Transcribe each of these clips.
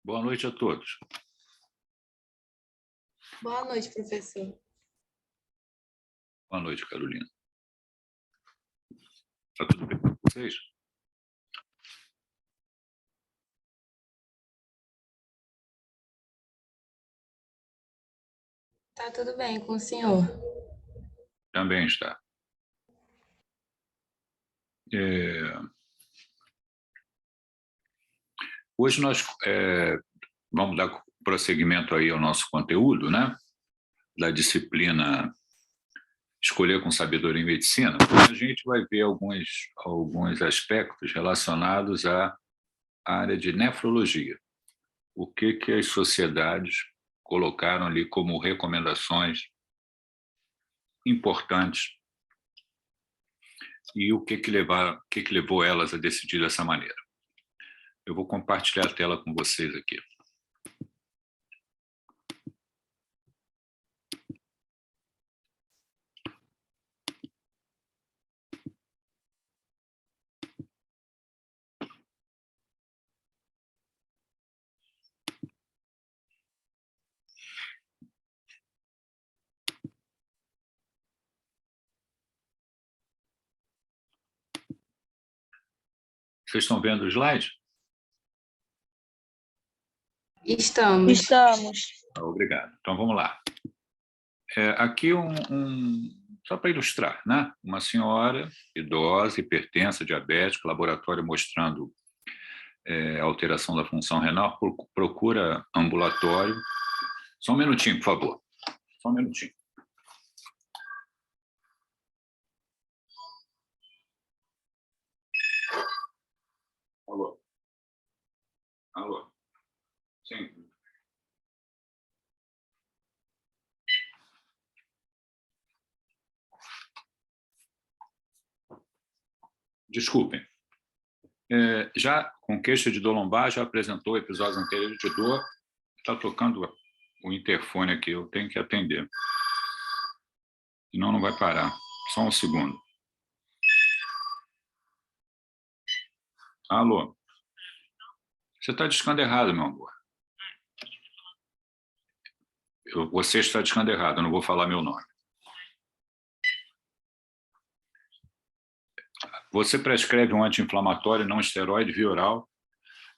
Boa noite a todos. Boa noite, professor. Boa noite, Carolina. Está tudo bem com vocês? Tá tudo bem com o senhor? Também está. Hoje nós vamos dar prosseguimento aí ao nosso conteúdo, né? Da disciplina Escolher com Sabedoria em Medicina. A gente vai ver alguns aspectos relacionados à área de nefrologia. O que as sociedades colocaram ali como recomendações importantes e o que levou elas a decidir dessa maneira. Eu vou compartilhar a tela com vocês aqui. Vocês estão vendo o slide? Estamos. Obrigado. Então, vamos lá. Aqui só para ilustrar, né? Uma senhora idosa, hipertensa, diabética, laboratório mostrando alteração da função renal, procura ambulatório. Só um minutinho, por favor. Só um minutinho. Alô? Alô? Sim. Desculpem. Já com queixa de dor lombar, já apresentou episódios anteriores de dor. Está tocando o interfone aqui, eu tenho que atender. Senão não vai parar. Só um segundo. Alô? Você está discando errado, meu amor. Você está discando errado, eu não vou falar meu nome. Você prescreve um anti-inflamatório não esteroide via oral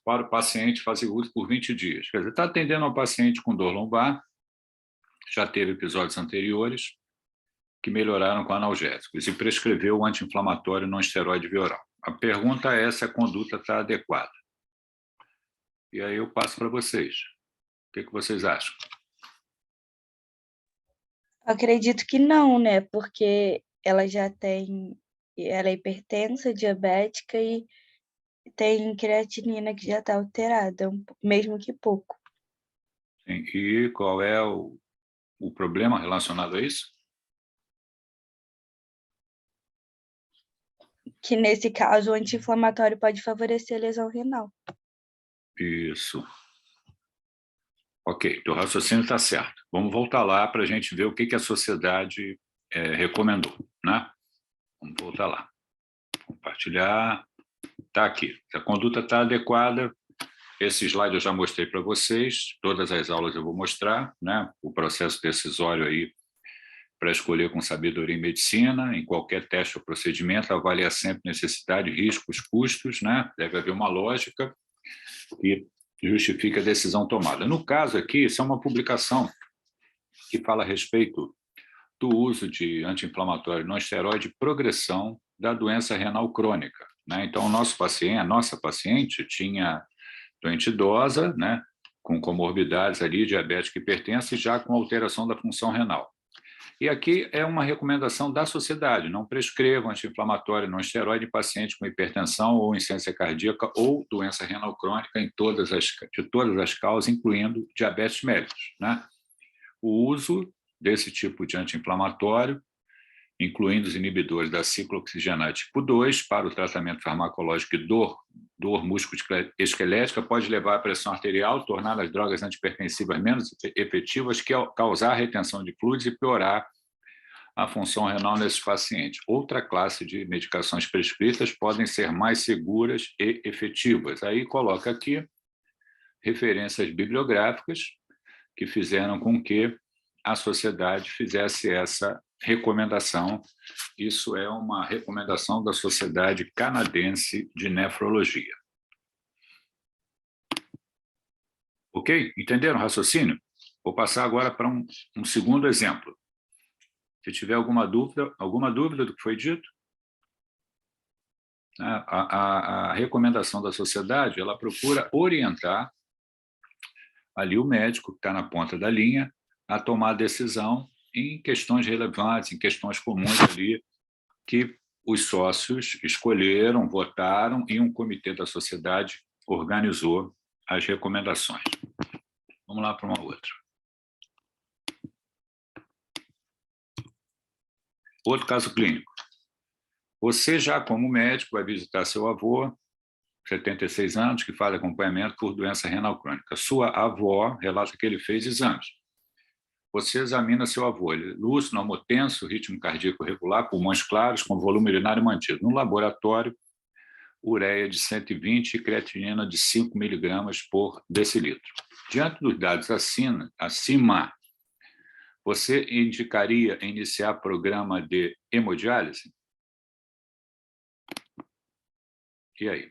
para o paciente fazer uso por 20 dias. Quer dizer, está atendendo ao paciente com dor lombar, já teve episódios anteriores que melhoraram com analgésicos e prescreveu o anti-inflamatório não esteroide via oral. A pergunta é se a conduta está adequada. E aí eu passo para vocês. O que vocês acham? Acredito que não, né? Porque ela é hipertensa, diabética e tem creatinina que já está alterada, mesmo que pouco. Sim. E qual é o problema relacionado a isso? Que nesse caso o anti-inflamatório pode favorecer a lesão renal. Isso. Ok, teu raciocínio está certo. Vamos voltar lá para a gente ver o que a sociedade recomendou, né? Vamos voltar lá. Compartilhar. Está aqui. Se a conduta está adequada, esse slide eu já mostrei para vocês, todas as aulas eu vou mostrar, né? O processo decisório aí para escolher com sabedoria em medicina, em qualquer teste ou procedimento, avalia sempre necessidade, riscos, custos, né? Deve haver uma lógica e justifica a decisão tomada. No caso aqui, isso é uma publicação que fala a respeito do uso de anti-inflamatório não esteroide e progressão da doença renal crônica, né? Então, a nossa paciente tinha doente idosa, né, com comorbidades ali, diabética e hipertensa, e já com alteração da função renal. E aqui é uma recomendação da sociedade, não prescrevam anti-inflamatório não esteroide em pacientes com hipertensão ou insuficiência cardíaca ou doença renal crônica de todas as causas, incluindo diabetes mellitus, né? O uso desse tipo de anti-inflamatório, incluindo os inibidores da ciclooxigenase tipo 2, para o tratamento farmacológico de dor músculo-esquelética, pode levar à pressão arterial, tornar as drogas antihipertensivas menos efetivas, causar retenção de fluidos e piorar a função renal nesses pacientes. Outra classe de medicações prescritas podem ser mais seguras e efetivas. Aí coloca aqui referências bibliográficas que fizeram com que a sociedade fizesse essa recomendação. Isso é uma recomendação da Sociedade Canadense de Nefrologia. Ok? Entenderam o raciocínio? Vou passar agora para um segundo exemplo. Se tiver alguma dúvida do que foi dito, a recomendação da sociedade, ela procura orientar ali o médico que está na ponta da linha a tomar decisão em questões relevantes, em questões comuns ali que os sócios escolheram, votaram e um comitê da sociedade organizou as recomendações. Vamos lá para uma outra. Outro caso clínico. Você já, como médico, vai visitar seu avô, 76 anos, que faz acompanhamento por doença renal crônica. Sua avó relata que ele fez exames. Você examina seu avô, ele lúcido, normotenso, ritmo cardíaco regular, pulmões claros, com volume urinário mantido. No laboratório, ureia de 120 e creatinina de 5 miligramas por decilitro. Diante dos dados acima, você indicaria iniciar programa de hemodiálise? E aí?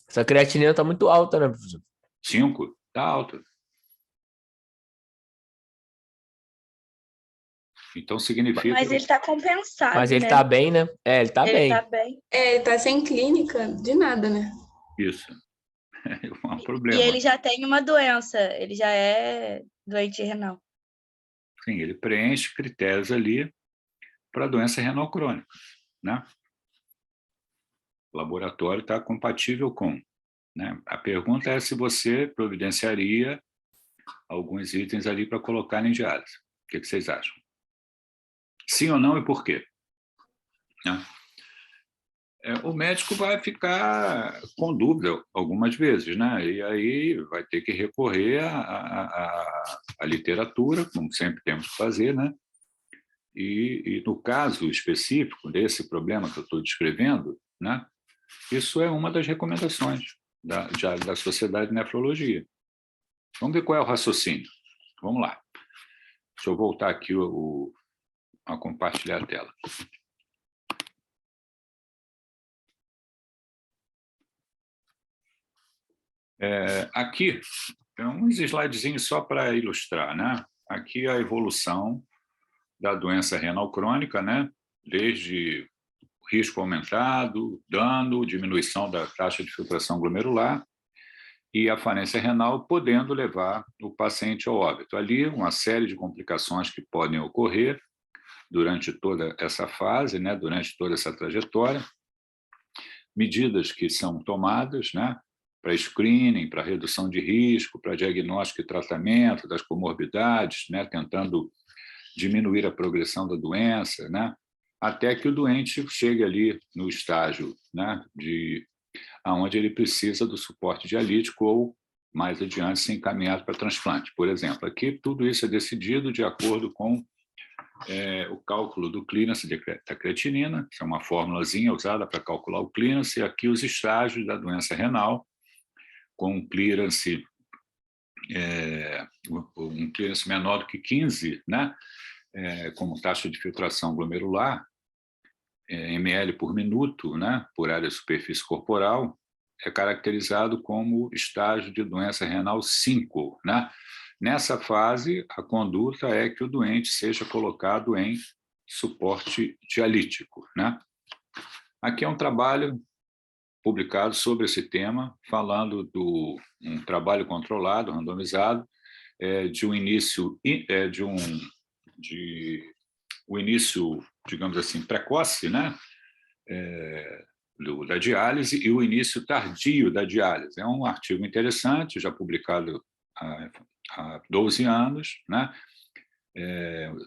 Essa creatinina está muito alta, né, professor? 5? Está alta. Então, significa... Mas ele está compensado, Mas ele né? está bem, né? É, ele está Ele bem. tá bem. É, ele tá sem clínica de nada, né? Isso. É um E problema. ele já tem uma doença, ele já é doente renal. Sim, ele preenche critérios ali para doença renal crônica, né? O laboratório está compatível com, né? A pergunta é se você providenciaria alguns itens ali para colocar em diálise. O que vocês acham? Sim ou não e por quê? Né? O médico vai ficar com dúvida algumas vezes, né? E aí vai ter que recorrer à literatura, como sempre temos que fazer, né? E no caso específico desse problema que eu estou descrevendo, né? Isso é uma das recomendações da Sociedade de Nefrologia. Vamos ver qual é o raciocínio. Vamos lá. Deixa eu voltar aqui a compartilhar a tela. Aqui, tem uns slidezinhos só para ilustrar, né? Aqui a evolução da doença renal crônica, né? Desde risco aumentado, dano, diminuição da taxa de filtração glomerular e a falência renal, podendo levar o paciente ao óbito. Ali, uma série de complicações que podem ocorrer durante toda essa fase, né? Durante toda essa trajetória, medidas que são tomadas, né? Para screening, para redução de risco, para diagnóstico e tratamento das comorbidades, né? Tentando diminuir a progressão da doença, né? Até que o doente chegue ali no estágio, né? Onde ele precisa do suporte dialítico ou, mais adiante, ser encaminhado para transplante. Por exemplo, aqui tudo isso é decidido de acordo com o cálculo do clearance da creatinina, que é uma formulazinha usada para calcular o clearance, e aqui os estágios da doença renal, com um clearance menor do que 15, né? Como taxa de filtração glomerular, ml por minuto, né? Por área de superfície corporal, é caracterizado como estágio de doença renal 5, né? Nessa fase, a conduta é que o doente seja colocado em suporte dialítico, né? Aqui é um trabalho publicado sobre esse tema, falando um trabalho controlado, randomizado, de um início, o início, digamos assim, precoce, né? Da diálise e o início tardio da diálise. É um artigo interessante, já publicado há 12 anos, né?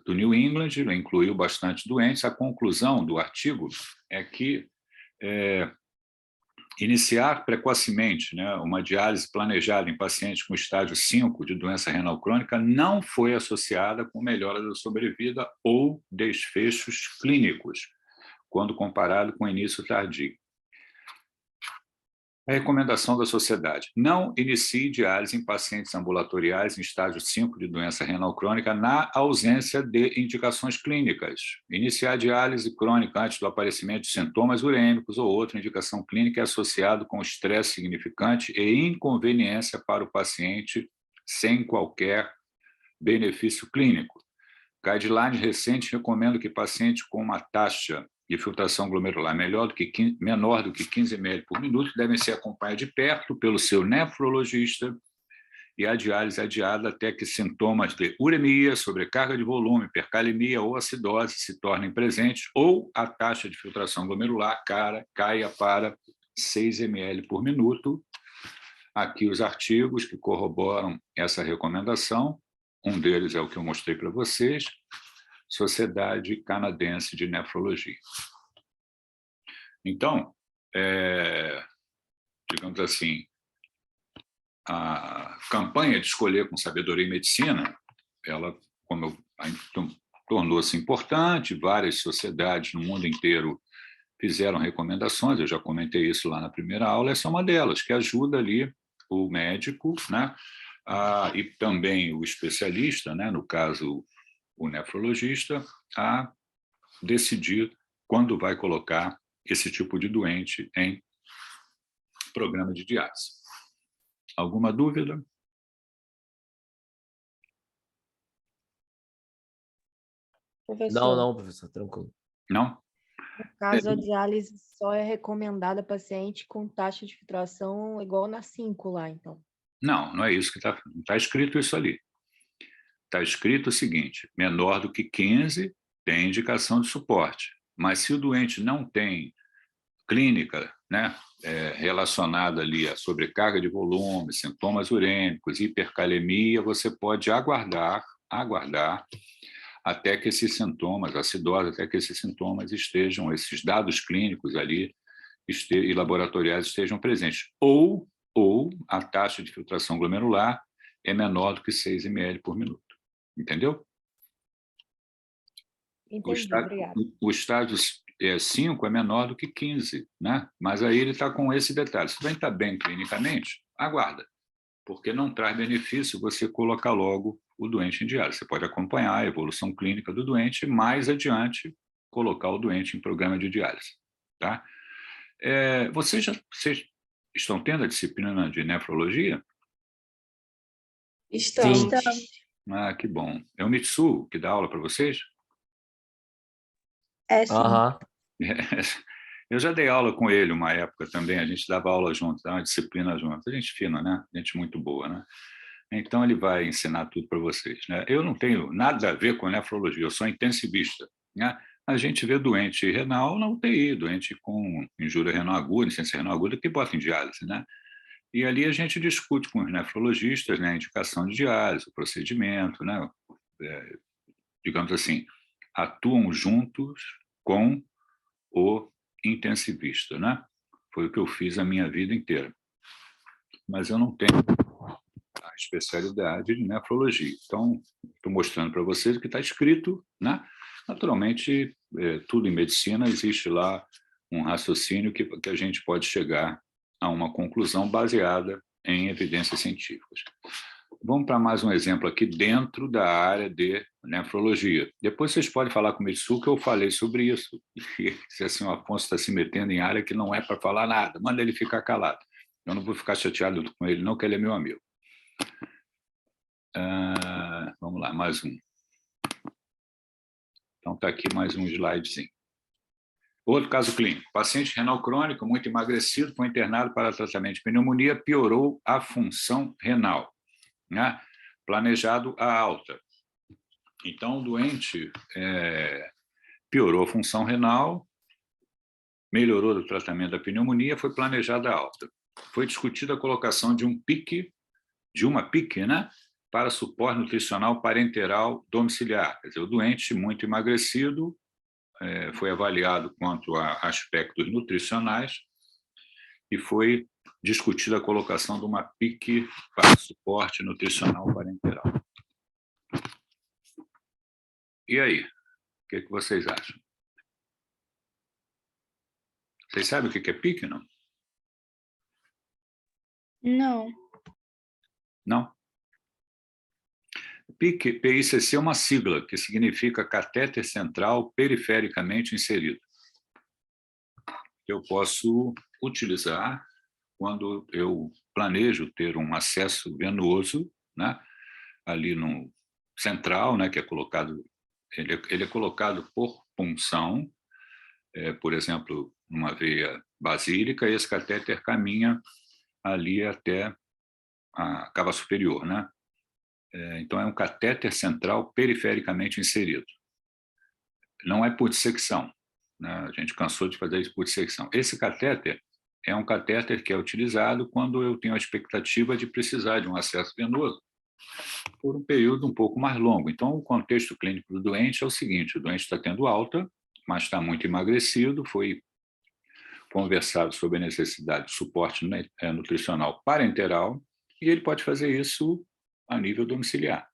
Do New England, incluiu bastante doentes. A conclusão do artigo é que iniciar precocemente, né, uma diálise planejada em pacientes com estágio 5 de doença renal crônica não foi associada com melhora da sobrevida ou desfechos clínicos, quando comparado com o início tardio. A recomendação da sociedade: não inicie diálise em pacientes ambulatoriais em estágio 5 de doença renal crônica na ausência de indicações clínicas. Iniciar diálise crônica antes do aparecimento de sintomas urêmicos ou outra indicação clínica é associado com estresse significante e inconveniência para o paciente sem qualquer benefício clínico. Guidelines recentes recomendam que pacientes com uma taxa de filtração glomerular menor do que 15 ml por minuto devem ser acompanhados de perto pelo seu nefrologista e a diálise adiada até que sintomas de uremia, sobrecarga de volume, hipercalemia ou acidose se tornem presentes ou a taxa de filtração glomerular caia para 6 ml por minuto. Aqui os artigos que corroboram essa recomendação. Um deles é o que eu mostrei para vocês, Sociedade Canadense de Nefrologia. Então, digamos assim, a campanha de Escolher com Sabedoria e Medicina, ela, tornou-se importante, várias sociedades no mundo inteiro fizeram recomendações, eu já comentei isso lá na primeira aula, essa é uma delas, que ajuda ali o médico, né, e também o especialista, né, no caso, o nefrologista, a decidir quando vai colocar esse tipo de doente em programa de diálise. Alguma dúvida? Professor, Não, professor, tranquilo. Não? No caso, a diálise só é recomendada a paciente com taxa de filtração igual na 5 lá, então. Não é isso que está escrito isso ali. Está escrito o seguinte: menor do que 15 tem indicação de suporte, mas se o doente não tem clínica, né, relacionada ali a sobrecarga de volume, sintomas urêmicos, hipercalemia, você pode aguardar até que esses sintomas, acidose, até que esses sintomas estejam, esses dados clínicos ali e laboratoriais estejam presentes. Ou a taxa de filtração glomerular é menor do que 6 ml por minuto. Entendeu? Entendi, obrigada. O estágio 5 é menor do que 15, né? Mas aí ele está com esse detalhe. Se o doente está bem clinicamente, aguarda, porque não traz benefício você colocar logo o doente em diálise. Você pode acompanhar a evolução clínica do doente e, mais adiante, colocar o doente em programa de diálise. Tá? Vocês estão tendo a disciplina de nefrologia? estamos. Então, Que bom. É o Mitsu que dá aula para vocês? é sim. Aham. Eu já dei aula com ele uma época também, a gente dava aula junto, dava uma disciplina junto. Gente fina, né? Gente muito boa, né? Então, ele vai ensinar tudo para vocês, né? Eu não tenho nada a ver com nefrologia, eu sou intensivista, né? A gente vê doente renal na UTI, doente com injúria renal aguda, insuficiência renal aguda, que bota em diálise, né? E ali a gente discute com os nefrologistas, né, a indicação de diálise, o procedimento, né? Digamos assim, atuam juntos com o intensivista, né? Foi o que eu fiz a minha vida inteira. Mas eu não tenho a especialidade de nefrologia. Então, estou mostrando para vocês o que está escrito, né? Naturalmente, tudo em medicina existe lá um raciocínio que a gente pode chegar a uma conclusão baseada em evidências científicas. Vamos para mais um exemplo aqui dentro da área de nefrologia. Depois vocês podem falar com o Mitsu que eu falei sobre isso. E se assim o Afonso está se metendo em área que não é para falar nada, manda ele ficar calado. Eu não vou ficar chateado com ele, não, que ele é meu amigo. Vamos lá, mais um. Então, está aqui mais um slidezinho. Outro caso clínico. Paciente renal crônico, muito emagrecido, foi internado para tratamento de pneumonia, piorou a função renal, né? Planejado a alta. Então, o doente piorou a função renal, melhorou do tratamento da pneumonia, foi planejada a alta. Foi discutida a colocação de uma PIC, né, para suporte nutricional parenteral domiciliar. Quer dizer, o doente muito emagrecido foi avaliado quanto a aspectos nutricionais e foi discutida a colocação de uma PIC para suporte nutricional parenteral. E aí? O que vocês acham? Vocês sabem o que é PIC, não? Não. Não? PIC, PICC é uma sigla que significa catéter central perifericamente inserido. Eu posso utilizar quando eu planejo ter um acesso venoso, né, ali no central, né, que é colocado, ele é colocado por punção, por exemplo, numa veia basílica, e esse catéter caminha ali até a cava superior, né? Então, é um catéter central perifericamente inserido. Não é por dissecção, né? A gente cansou de fazer isso por dissecção. Esse catéter é um catéter que é utilizado quando eu tenho a expectativa de precisar de um acesso venoso por um período um pouco mais longo. Então, o contexto clínico do doente é o seguinte: o doente está tendo alta, mas está muito emagrecido, foi conversado sobre a necessidade de suporte nutricional parenteral, e ele pode fazer isso a nível domiciliar.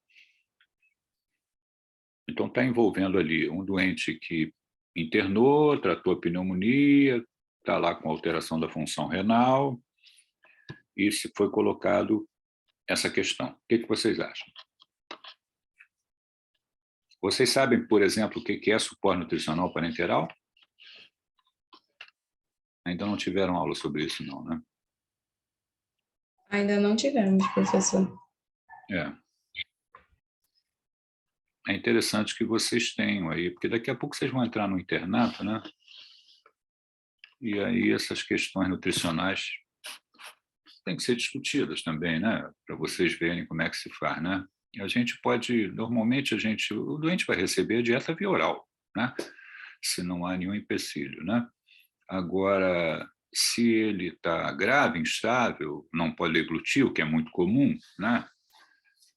Então, está envolvendo ali um doente que internou, tratou a pneumonia, está lá com alteração da função renal, e se foi colocado essa questão. O que vocês acham? Vocês sabem, por exemplo, o que é suporte nutricional parenteral? Ainda não tiveram aula sobre isso, não, né? Ainda não tivemos, professor. É interessante que vocês tenham aí, porque daqui a pouco vocês vão entrar no internato, né? E aí essas questões nutricionais têm que ser discutidas também, né? Para vocês verem como é que se faz, né? A gente pode, normalmente o doente vai receber a dieta via oral, né? Se não há nenhum empecilho, né? Agora, se ele está grave, instável, não poliglutir, o que é muito comum, né?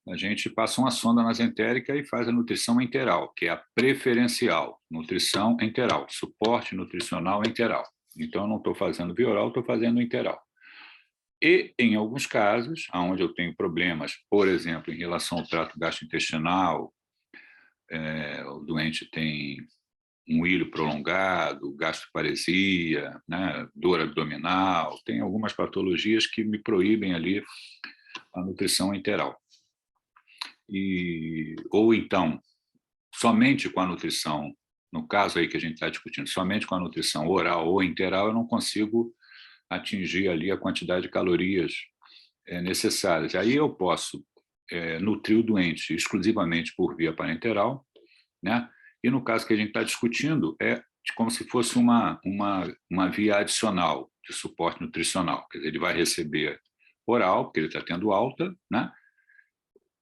A gente passa uma sonda nasentérica e faz a nutrição enteral, que é a preferencial, nutrição enteral, suporte nutricional enteral. Então, eu não estou fazendo via oral, estou fazendo enteral. E, em alguns casos, onde eu tenho problemas, por exemplo, em relação ao trato gastrointestinal, o doente tem um hilo prolongado, gastroparesia, né, dor abdominal, tem algumas patologias que me proíbem ali a nutrição enteral. Ou então, somente com a nutrição, no caso aí que a gente está discutindo, somente com a nutrição oral ou enteral, eu não consigo atingir ali a quantidade de calorias necessárias. Aí eu posso nutrir o doente exclusivamente por via parenteral, né? E no caso que a gente está discutindo, é como se fosse uma via adicional de suporte nutricional. Quer dizer, ele vai receber oral, porque ele está tendo alta, né?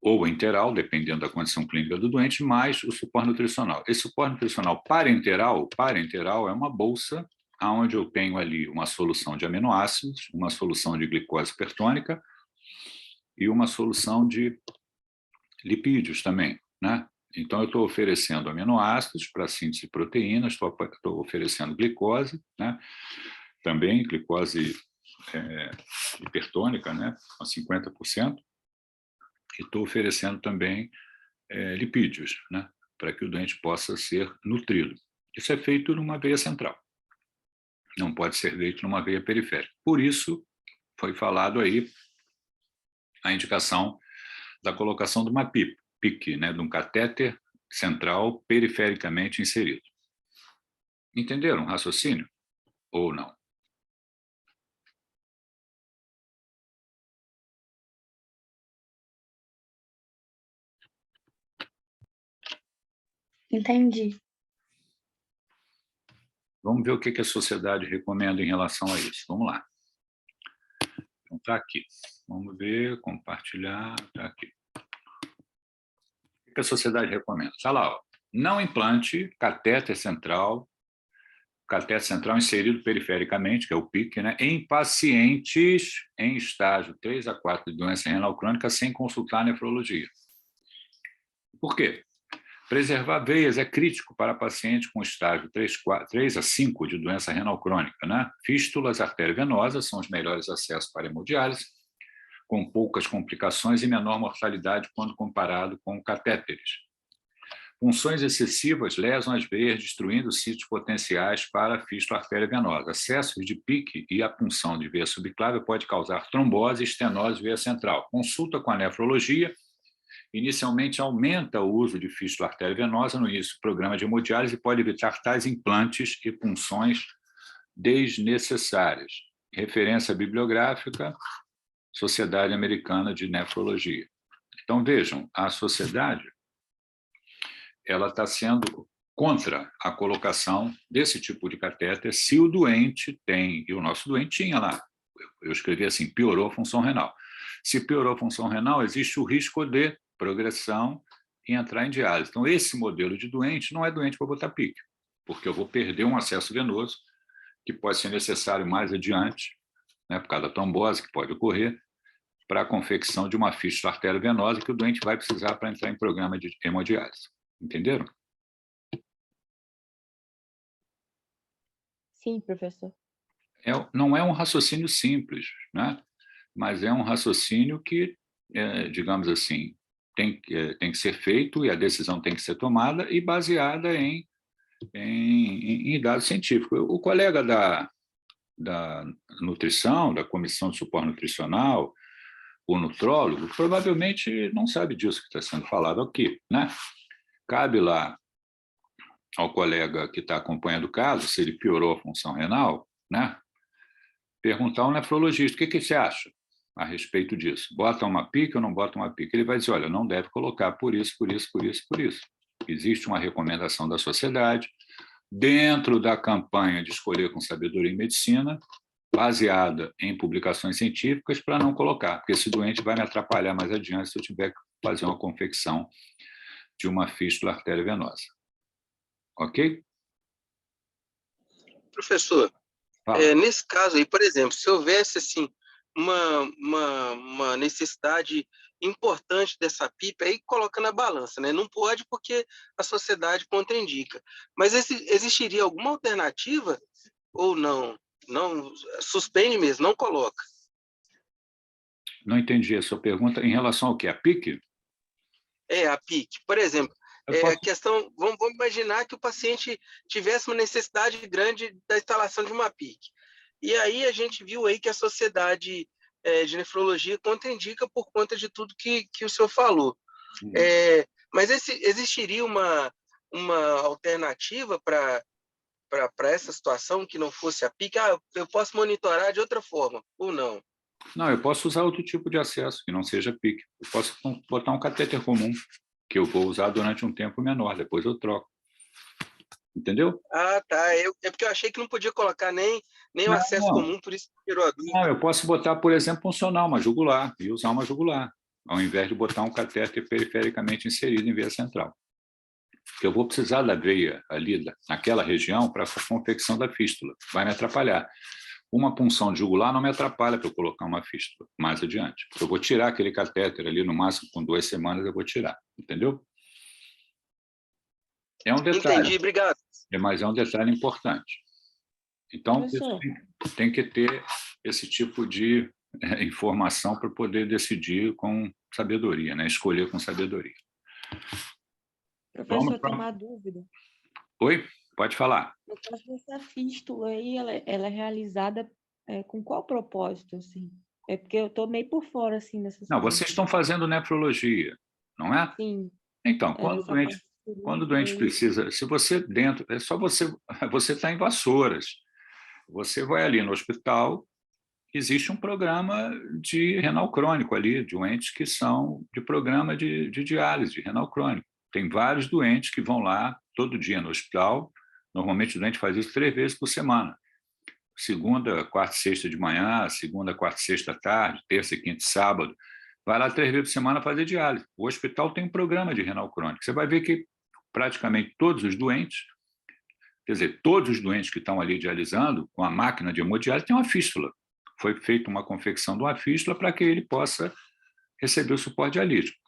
Ou enteral, dependendo da condição clínica do doente, mais o suporte nutricional. Esse suporte nutricional parenteral é uma bolsa onde eu tenho ali uma solução de aminoácidos, uma solução de glicose hipertônica e uma solução de lipídios também, né? Então, eu estou oferecendo aminoácidos para síntese de proteínas, estou oferecendo glicose, né? Também glicose hipertônica, né? A 50%. E estou oferecendo também lipídios, né? Para que o doente possa ser nutrido. Isso é feito numa veia central. Não pode ser feito numa veia periférica. Por isso, foi falado aí a indicação da colocação de uma PIC, né? De um catéter central perifericamente inserido. Entenderam o raciocínio? Ou não? Entendi. Vamos ver o que a sociedade recomenda em relação a isso. Vamos lá. Então, está aqui. Vamos ver, compartilhar, está aqui. O que a sociedade recomenda? Está lá, ó. Não implante catéter central inserido perifericamente, que é o PIC, né, em pacientes em estágio 3 a 4 de doença renal crônica sem consultar nefrologia. Por quê? Preservar veias é crítico para pacientes com estágio 3 a 5 de doença renal crônica, né? Fístulas arteriovenosas são os melhores acessos para hemodiálise, com poucas complicações e menor mortalidade quando comparado com catéteres. Punções excessivas lesam as veias, destruindo sítios potenciais para a fístula artéria venosa. Excessos de pique e a punção de veia subclávia pode causar trombose e estenose de veia central. Consulta com a nefrologia. Inicialmente aumenta o uso de fístula artéria venosa no início do programa de hemodiálise e pode evitar tais implantes e punções desnecessárias. Referência bibliográfica, Sociedade Americana de Nefrologia. Então, vejam, a sociedade ela está sendo contra a colocação desse tipo de catéter se o doente tem, e o nosso doente tinha lá, eu escrevi assim, piorou a função renal. Se piorou a função renal, existe o risco de progressão e entrar em diálise. Então, esse modelo de doente não é doente para botar pique, porque eu vou perder um acesso venoso que pode ser necessário mais adiante, né, por causa da trombose que pode ocorrer, para a confecção de uma fístula artéria venosa que o doente vai precisar para entrar em programa de hemodiálise. Entenderam? Sim, professor. Não é um raciocínio simples, né? Mas é um raciocínio que, digamos assim, tem que ser feito e a decisão tem que ser tomada e baseada em dados científicos. O colega da nutrição, da comissão de suporte nutricional, o nutrólogo, provavelmente não sabe disso que está sendo falado aqui, né? Cabe lá ao colega que está acompanhando o caso, se ele piorou a função renal, né? Perguntar ao nefrologista, o que você acha a respeito disso? Bota uma pique ou não bota uma pique? Ele vai dizer, olha, não deve colocar por isso, por isso, por isso, por isso. Existe uma recomendação da sociedade, dentro da campanha de Escolher com Sabedoria em Medicina, baseada em publicações científicas, para não colocar, porque esse doente vai me atrapalhar mais adiante se eu tiver que fazer uma confecção de uma fístula artéria venosa. Ok? Professor, nesse caso aí, por exemplo, se houvesse assim, uma necessidade importante dessa PIP, aí coloca na balança, né? Não pode porque a sociedade contraindica. Mas existiria alguma alternativa ou não? Não, suspende mesmo, não coloca. Não entendi a sua pergunta em relação ao quê? A PIC? A PIC. Por exemplo, a questão, vamos imaginar que o paciente tivesse uma necessidade grande da instalação de uma PIC. E aí a gente viu aí que a sociedade de nefrologia contraindica por conta de tudo que o senhor falou. Mas existiria uma alternativa para essa situação que não fosse a PIC? Eu posso monitorar de outra forma, ou não? Não, eu posso usar outro tipo de acesso, que não seja PIC. Eu posso botar um catéter comum, que eu vou usar durante um tempo menor, depois eu troco. Entendeu? Tá. É porque eu achei que não podia colocar nem o acesso comum, por isso que tirou a dúvida. Não, eu posso botar, por exemplo, funcional, uma jugular, e usar uma jugular, ao invés de botar um catéter perifericamente inserido em veia central. Porque eu vou precisar da veia ali, naquela região, para a confecção da fístula. Vai me atrapalhar. Uma punção de jugular não me atrapalha para eu colocar uma fístula mais adiante. Eu vou tirar aquele catéter ali, no máximo, com 2 semanas eu vou tirar. Entendeu? É um detalhe. Entendi, obrigado. Mas é um detalhe importante. Então, tem que ter esse tipo de informação para poder decidir com sabedoria, né? Escolher com sabedoria. Professor, tem uma dúvida. Oi? Pode falar. No caso dessa fístula aí, ela é realizada com qual propósito, assim? É porque eu estou meio por fora, assim, dessas Não, coisas. vocês estão fazendo nefrologia, não é? Sim. Então, quando o doente precisa, se você dentro, é só você está em Vassouras, você vai ali no hospital, existe um programa de renal crônico ali, doentes que são de programa de diálise, de renal crônico. Tem vários doentes que vão lá todo dia no hospital, normalmente o doente faz isso 3 vezes por semana. Segunda, quarta e sexta de manhã, segunda, quarta e sexta à tarde, terça, quinta e sábado. Vai lá 3 vezes por semana fazer diálise. O hospital tem um programa de renal crônico. Você vai ver que praticamente todos os doentes, quer dizer, todos os doentes que estão ali dialisando, com a máquina de hemodiálise, tem uma fístula. Foi feita uma confecção de uma fístula para que ele possa receber o suporte dialítico.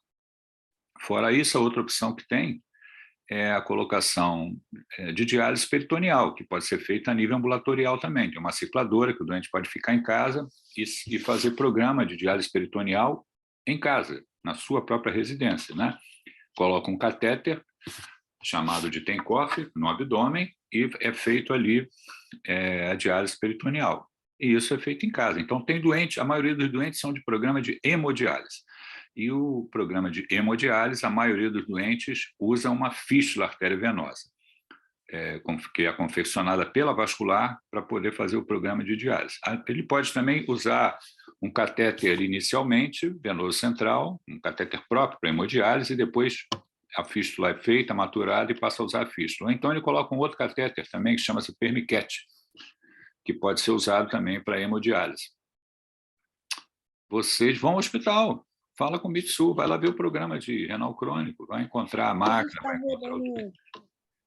Fora isso, a outra opção que tem é a colocação de diálise peritoneal, que pode ser feita a nível ambulatorial também. Tem uma cicladora que o doente pode ficar em casa e fazer programa de diálise peritoneal em casa, na sua própria residência, né? Coloca um catéter chamado de Tenkoff, no abdômen, e é feito ali a diálise peritoneal. E isso é feito em casa. Então, tem doente, a maioria dos doentes são de programa de hemodiálise. E o programa de hemodiálise, a maioria dos doentes usa uma fístula arteriovenosa, que é confeccionada pela vascular para poder fazer o programa de diálise. Ele pode também usar um catéter inicialmente, venoso central, um catéter próprio para hemodiálise, e depois a fístula é feita, maturada, e passa a usar a fístula. Então, ele coloca um outro catéter também, que chama-se permiquete, que pode ser usado também para hemodiálise. Vocês vão ao hospital, fala com o Mitsu, vai lá ver o programa de renal crônico, vai encontrar a máquina, vai encontrar o...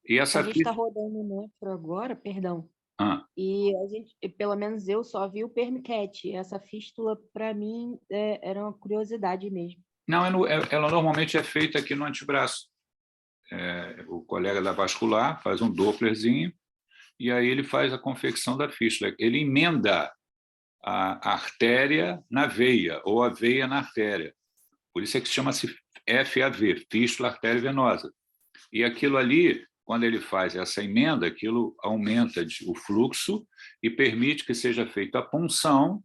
E essa a gente está rodando o nefro agora, perdão, e a gente, pelo menos eu só vi o permiquete. Essa fístula, para mim, era uma curiosidade mesmo. Não, ela normalmente é feita aqui no antebraço. O colega da vascular faz um dopplerzinho, e aí ele faz a confecção da fístula. Ele emenda a artéria na veia, ou a veia na artéria. Por isso é que chama-se FAV, fístula artéria venosa. E aquilo ali, quando ele faz essa emenda, aquilo aumenta o fluxo e permite que seja feita a punção,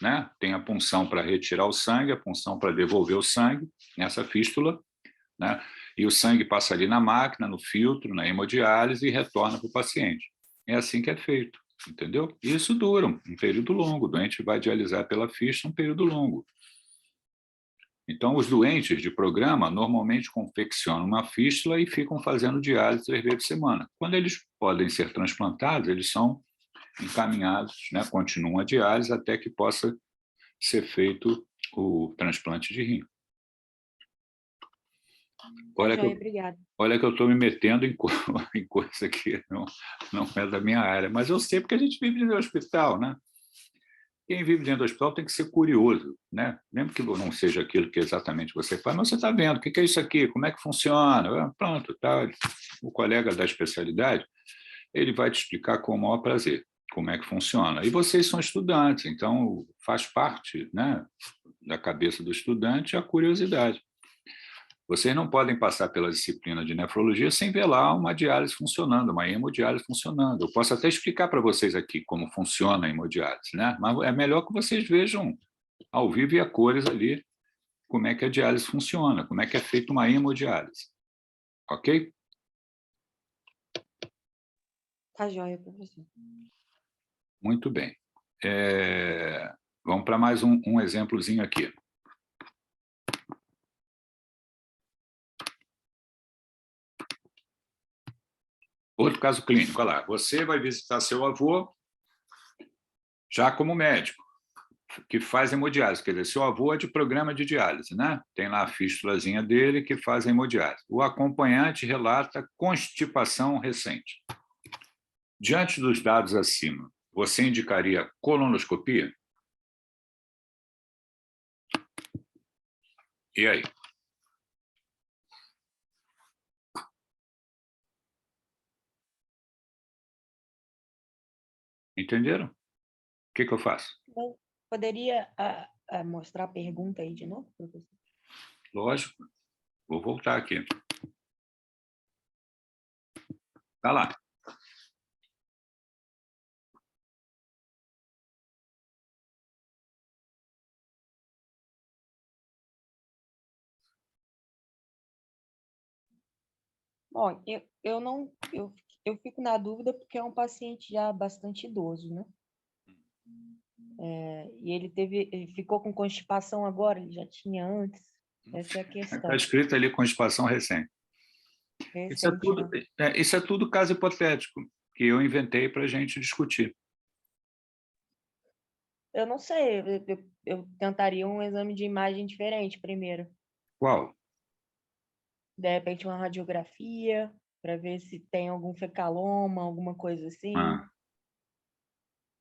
né? Tem a punção para retirar o sangue, a punção para devolver o sangue nessa fístula, né? E o sangue passa ali na máquina, no filtro, na hemodiálise e retorna para o paciente. É assim que é feito, entendeu? Isso dura um período longo, o doente vai dialisar pela fístula um período longo. Então, os doentes de programa normalmente confeccionam uma fístula e ficam fazendo diálise 3 vezes por semana. Quando eles podem ser transplantados, eles são encaminhados, né, continuam a diálise até que possa ser feito o transplante de rim. Olha que eu estou me metendo em coisa que não é da minha área, mas eu sei porque a gente vive dentro do hospital, né? Quem vive dentro do hospital tem que ser curioso, né? Mesmo que não seja aquilo que exatamente você faz, mas você está vendo, o que é isso aqui, como é que funciona? Pronto, tá. O colega da especialidade, ele vai te explicar com o maior prazer como é que funciona. E vocês são estudantes, então faz parte, né, da cabeça do estudante a curiosidade. Vocês não podem passar pela disciplina de nefrologia sem ver lá uma diálise funcionando, uma hemodiálise funcionando. Eu posso até explicar para vocês aqui como funciona a hemodiálise, né? Mas é melhor que vocês vejam ao vivo e a cores ali como é que a diálise funciona, como é que é feita uma hemodiálise. Ok? Tá joia, professor. Muito bem. Vamos para mais um exemplozinho aqui. Outro caso clínico, olha lá. Você vai visitar seu avô já como médico, que faz hemodiálise. Quer dizer, seu avô é de programa de diálise, né? Tem lá a fístulazinha dele que faz a hemodiálise. O acompanhante relata constipação recente. Diante dos dados acima, você indicaria colonoscopia? E aí? Entenderam? O que eu faço? Poderia mostrar a pergunta aí de novo, professor? Lógico. Vou voltar aqui. Tá lá. Bom, eu fico na dúvida porque é um paciente já bastante idoso, né? E ele ficou com constipação agora, ele já tinha antes. Essa é a questão. Está escrito ali constipação recente. Isso é tudo caso hipotético que eu inventei para a gente discutir. Eu não sei, eu tentaria um exame de imagem diferente primeiro. Qual? De repente uma radiografia, para ver se tem algum fecaloma, alguma coisa assim.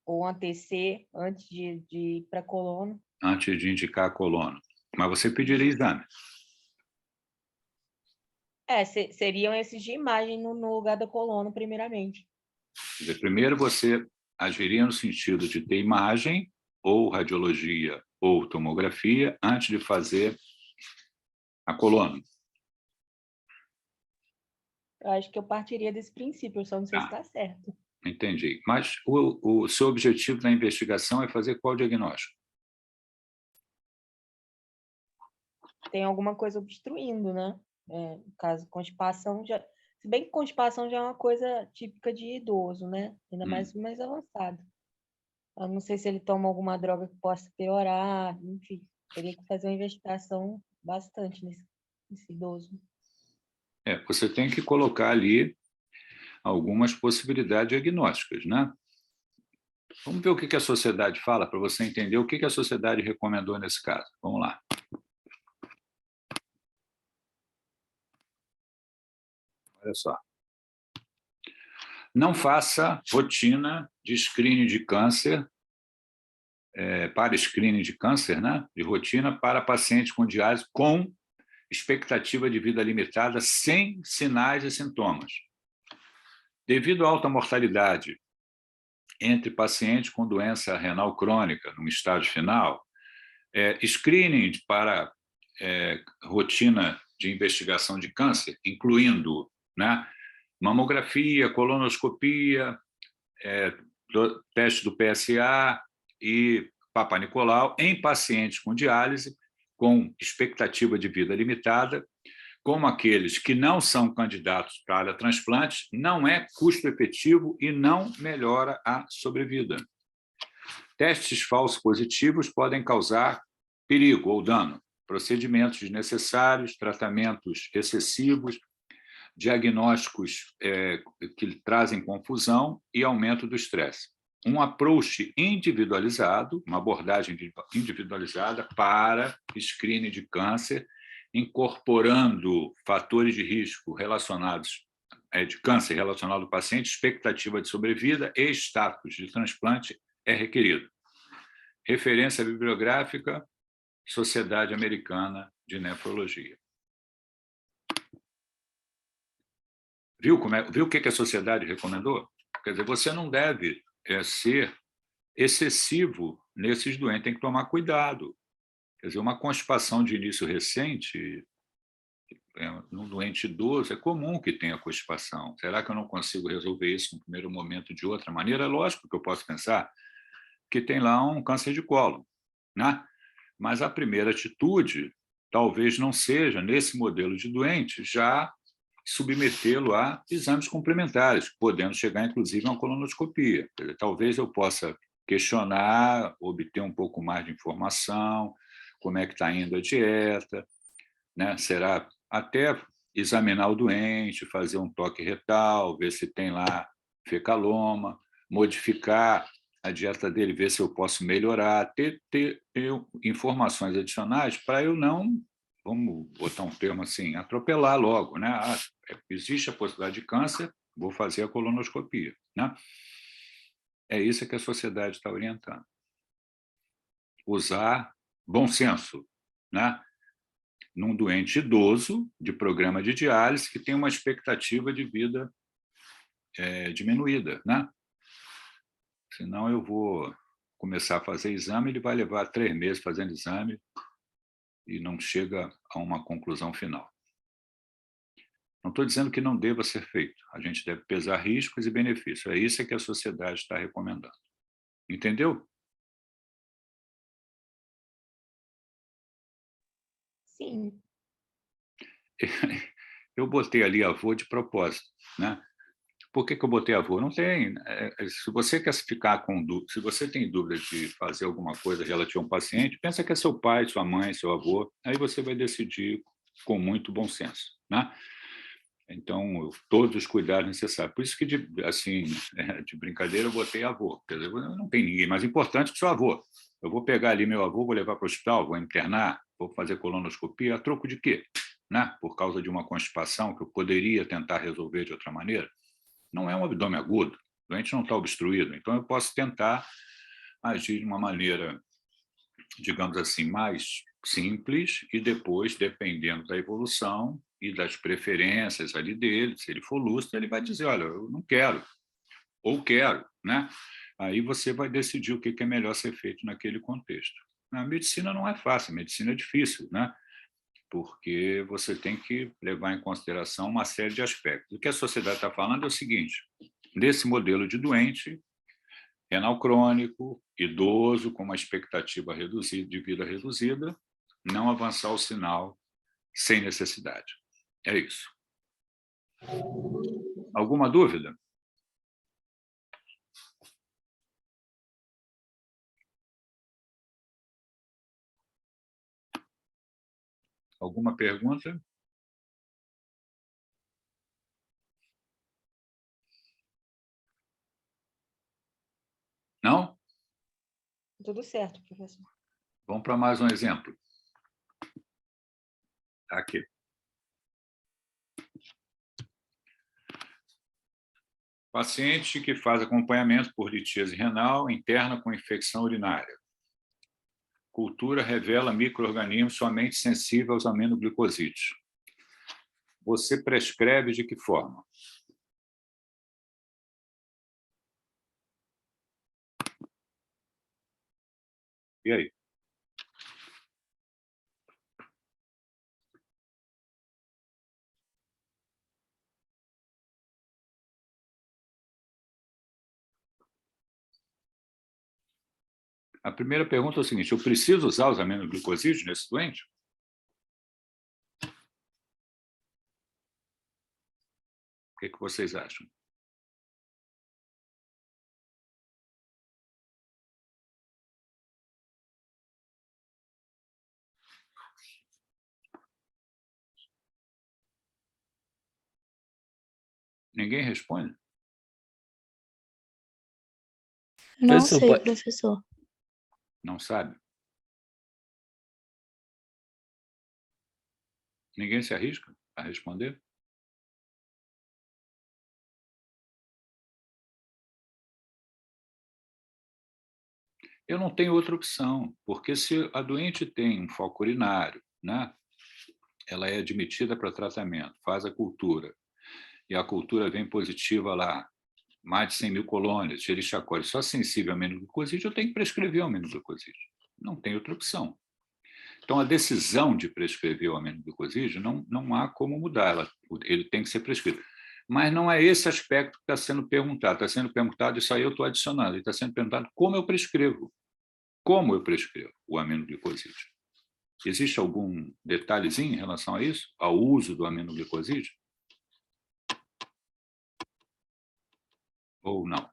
Ou um ATC, antes de ir para a colono. Antes de indicar a colono. Mas você pediria exame? Seriam esses de imagem no lugar da colono, primeiramente. Quer dizer, primeiro você agiria no sentido de ter imagem, ou radiologia, ou tomografia, antes de fazer a colono. Eu acho que eu partiria desse princípio, eu só não sei se está certo. Entendi. Mas o seu objetivo na investigação é fazer qual diagnóstico? Tem alguma coisa obstruindo, né? No caso, constipação já... Se bem que constipação já é uma coisa típica de idoso, né? Ainda mais avançado. Eu não sei se ele toma alguma droga que possa piorar, enfim. Teria que fazer uma investigação bastante nesse idoso. Você tem que colocar ali algumas possibilidades diagnósticas, né? Vamos ver o que a sociedade fala, para você entender o que a sociedade recomendou nesse caso. Vamos lá. Olha só. Não faça rotina de screening de câncer, para screening de câncer, né? De rotina para pacientes com diálise com expectativa de vida limitada, sem sinais e sintomas. Devido à alta mortalidade entre pacientes com doença renal crônica, no estágio final, screening para rotina de investigação de câncer, incluindo, né, mamografia, colonoscopia, teste do PSA e Papa Nicolau, em pacientes com diálise, com expectativa de vida limitada, como aqueles que não são candidatos para transplante, não é custo efetivo e não melhora a sobrevida. Testes falsos positivos podem causar perigo ou dano, procedimentos desnecessários, tratamentos excessivos, diagnósticos que trazem confusão e aumento do estresse. Um approach individualizado, uma abordagem individualizada para screening de câncer, incorporando fatores de risco relacionados de câncer relacionado ao paciente, expectativa de sobrevida e status de transplante é requerido. Referência bibliográfica, Sociedade Americana de Nefrologia. Viu o que a sociedade recomendou? Quer dizer, você não deve ser excessivo nesses doentes, tem que tomar cuidado. Quer dizer, uma constipação de início recente, num doente idoso, é comum que tenha constipação. Será que eu não consigo resolver isso no primeiro momento de outra maneira? É lógico que eu posso pensar que tem lá um câncer de cólon, né? Mas a primeira atitude talvez não seja, nesse modelo de doente, já submetê-lo a exames complementares, podendo chegar, inclusive, a uma colonoscopia. Talvez eu possa questionar, obter um pouco mais de informação, como é que está indo a dieta, né? Será até examinar o doente, fazer um toque retal, ver se tem lá fecaloma, modificar a dieta dele, ver se eu posso melhorar, ter informações adicionais para eu não, vamos botar um termo assim, atropelar logo, né? Existe a possibilidade de câncer, vou fazer a colonoscopia, né? É isso que a sociedade está orientando. Usar bom senso, né? Num doente idoso de programa de diálise que tem uma expectativa de vida diminuída, né? Senão eu vou começar a fazer exame, ele vai levar 3 meses fazendo exame e não chega a uma conclusão final. Não estou dizendo que não deva ser feito. A gente deve pesar riscos e benefícios. É isso que a sociedade está recomendando. Entendeu? Sim. Eu botei ali avô de propósito, né? Por que eu botei avô? Não tem. Se você quer ficar com dúvida, se você tem dúvida de fazer alguma coisa relativa a um paciente, pensa que é seu pai, sua mãe, seu avô, aí você vai decidir com muito bom senso, né? Então, todos os cuidados necessários. Por isso que, de brincadeira, eu botei avô. Quer dizer, não tem ninguém mais importante que seu avô. Eu vou pegar ali meu avô, vou levar para o hospital, vou internar, vou fazer colonoscopia, a troco de quê? Né? Por causa de uma constipação que eu poderia tentar resolver de outra maneira. Não é um abdômen agudo, o doente não está obstruído. Então, eu posso tentar agir de uma maneira, digamos assim, mais simples e depois, dependendo da evolução e das preferências ali dele, se ele for lúcido, ele vai dizer, olha, eu não quero, ou quero, né? Aí você vai decidir o que é melhor ser feito naquele contexto. A medicina não é fácil, a medicina é difícil, né? porque você tem que levar em consideração uma série de aspectos. O que a sociedade está falando é o seguinte: desse modelo de doente, renal crônico, idoso, com uma expectativa reduzida, de vida reduzida, não avançar o sinal sem necessidade. É isso. Alguma dúvida? Alguma pergunta? Não? Tudo certo, professor. Vamos para mais um exemplo. Aqui. Paciente que faz acompanhamento por litíase renal interna com infecção urinária. Cultura revela micro-organismos somente sensíveis aos aminoglicosídeos. Você prescreve de que forma? E aí? A primeira pergunta é o seguinte: eu preciso usar os aminoglicosídeos nesse doente? O que vocês acham? Ninguém responde? Não Professor, sei, pode- professor. Não sabe? Ninguém se arrisca a responder? Eu não tenho outra opção, porque se a doente tem um foco urinário, né, ela é admitida para tratamento, faz a cultura, e a cultura vem positiva lá, mais de 100 mil colônias, Escherichia coli, só sensível ao aminoglicosídeo, eu tenho que prescrever o aminoglicosídeo. Não tem outra opção. Então, a decisão de prescrever o aminoglicosídeo, não há como mudar, ele tem que ser prescrito. Mas não é esse aspecto que está sendo perguntado. Está sendo perguntado, isso aí eu estou adicionando, está sendo perguntado como eu prescrevo. Como eu prescrevo o aminoglicosídeo? Existe algum detalhezinho em relação a isso? Ao uso do aminoglicosídeo? Ou não?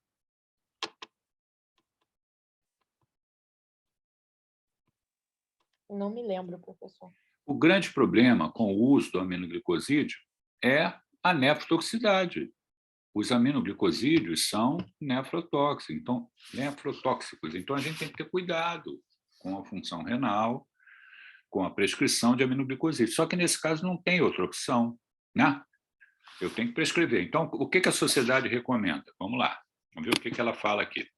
Não me lembro, professor. O grande problema com o uso do aminoglicosídeo é a nefrotoxicidade. Os aminoglicosídeos são nefrotóxicos, então a gente tem que ter cuidado com a função renal, com a prescrição de aminoglicosídeos. Só que nesse caso não tem outra opção, né? Eu tenho que prescrever. Então, o que a sociedade recomenda? Vamos lá, vamos ver o que ela fala aqui.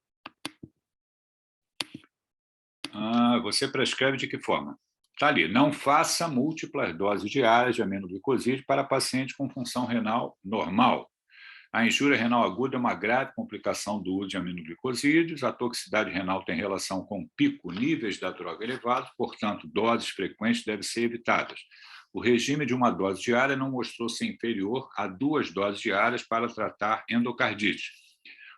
Você prescreve de que forma? Está ali, não faça múltiplas doses diárias de aminoglicosídeo para paciente com função renal normal. A injúria renal aguda é uma grave complicação do uso de aminoglicosídeos. A toxicidade renal tem relação com pico, níveis da droga elevados, portanto, doses frequentes devem ser evitadas. O regime de uma dose diária não mostrou ser inferior a 2 doses diárias para tratar endocardite.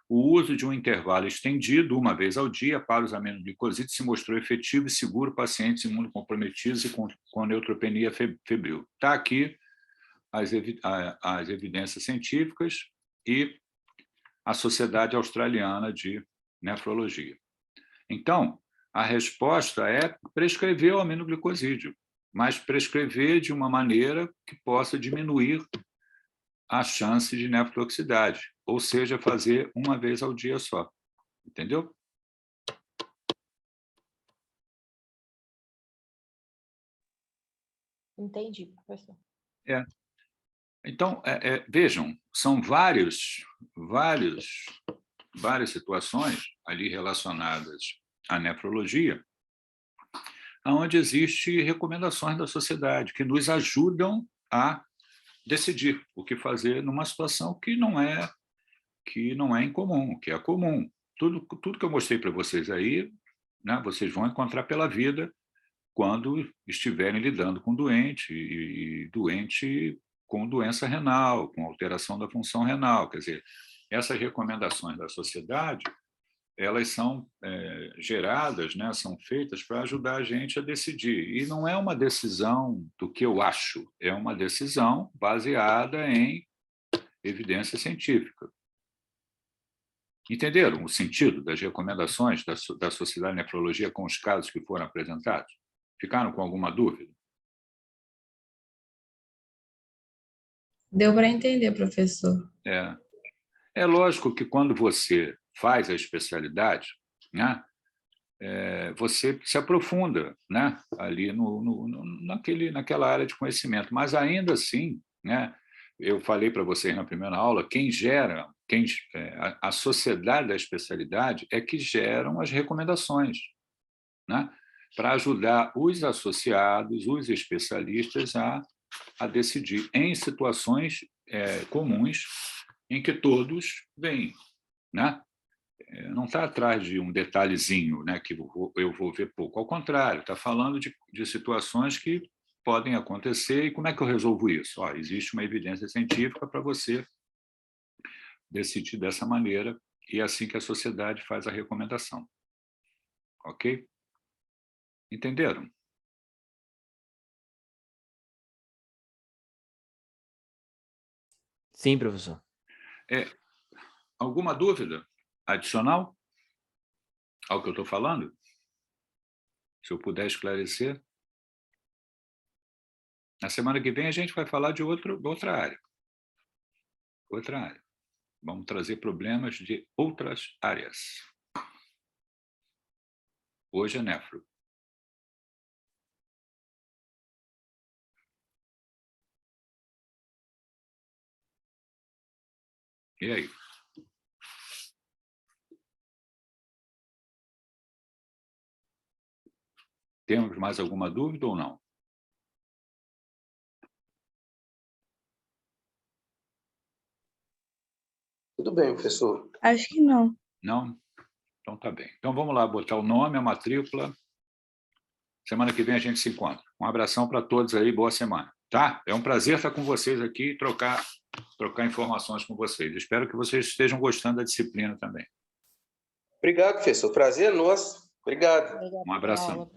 O uso de um intervalo estendido, uma vez ao dia, para os aminoglicosídeos se mostrou efetivo e seguro para pacientes imunocomprometidos e com neutropenia febril. Está aqui as evidências científicas e a Sociedade Australiana de Nefrologia. Então, a resposta é prescrever o aminoglicosídeo, mas prescrever de uma maneira que possa diminuir a chance de nefrotoxicidade, ou seja, fazer uma vez ao dia só. Entendeu? Entendi, professor. Então, vejam, são várias situações ali relacionadas à nefrologia, onde existem recomendações da sociedade que nos ajudam a decidir o que fazer numa situação que não é incomum, que é comum. Tudo que eu mostrei para vocês aí, né, vocês vão encontrar pela vida quando estiverem lidando com doente, e doente com doença renal, com alteração da função renal. Quer dizer, essas recomendações da sociedade, elas são geradas, né, são feitas para ajudar a gente a decidir. E não é uma decisão do que eu acho, é uma decisão baseada em evidência científica. Entenderam o sentido das recomendações da Sociedade de Nefrologia com os casos que foram apresentados? Ficaram com alguma dúvida? Deu para entender, professor. É lógico que quando você faz a especialidade, né, você se aprofunda, né, ali naquela área de conhecimento, mas ainda assim, né, eu falei para vocês na primeira aula, a sociedade da especialidade é que geram as recomendações, né, para ajudar os associados, os especialistas a decidir em situações comuns em que todos veem, né? Não está atrás de um detalhezinho, né, que eu vou ver pouco. Ao contrário, está falando de situações que podem acontecer e como é que eu resolvo isso? Existe uma evidência científica para você decidir dessa maneira e é assim que a sociedade faz a recomendação. Ok? Entenderam? Sim, professor. Alguma dúvida adicional ao que eu estou falando? Se eu puder esclarecer. Na semana que vem a gente vai falar de outra área. Outra área. Vamos trazer problemas de outras áreas. Hoje é nefro. E aí? Temos mais alguma dúvida ou não? Tudo bem, professor. Acho que não. Não? Então tá bem. Então vamos lá botar o nome, a matrícula. Semana que vem a gente se encontra. Um abração para todos aí, boa semana. Tá? É um prazer estar com vocês aqui e trocar informações com vocês. Espero que vocês estejam gostando da disciplina também. Obrigado, professor. Prazer é nosso. Obrigado. Um abração.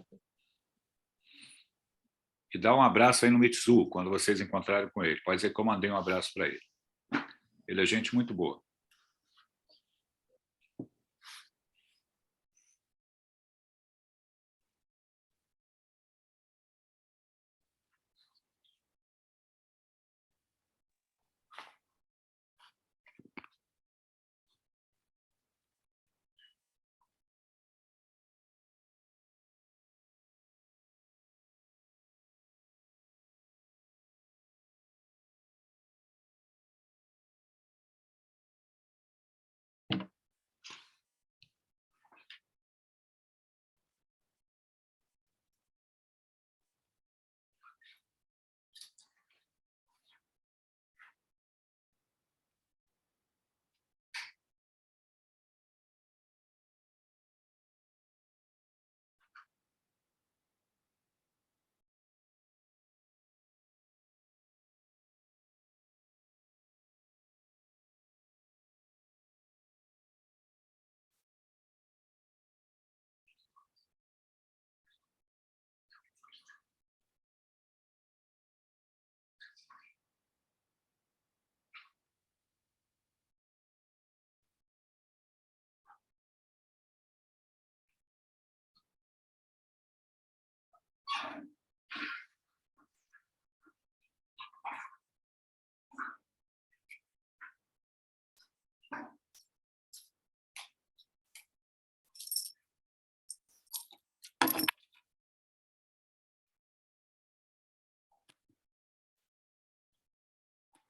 E dá um abraço aí no Mitsu, quando vocês encontrarem com ele. Pode dizer que eu mandei um abraço para ele. Ele é gente muito boa.